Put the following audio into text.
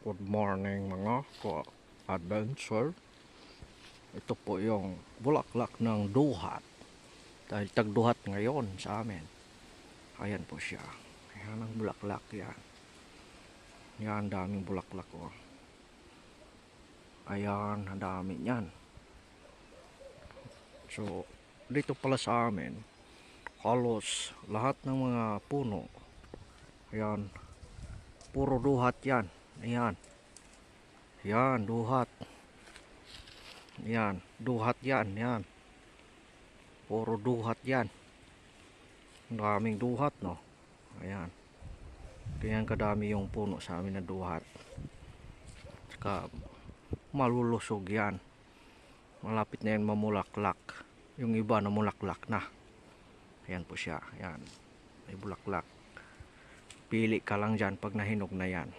Good morning mga ka-adventure. Ito po yung bulaklak ng duhat. Dahil tagduhat ngayon sa amin. Ayan po siya. Ayan ang bulaklak yan. Yan, daming bulaklak ko. Ayan, ang dami yan. So, dito pala sa amin, halos lahat ng mga puno, ayan, puro duhat yan. Ayan. Yan, duhat. Yan, duhat yan. Yan. Puro duhat yan. Daming duhat, no? Ayan. Ganyan kadami yung puno sa amin na duhat. Saka malulusog yan. Malapit na yan mamulaklak. Yung iba namulaklak na. Ayan po siya. Ayan. May bulaklak. Pili ka lang dyan pag nahinog na yan.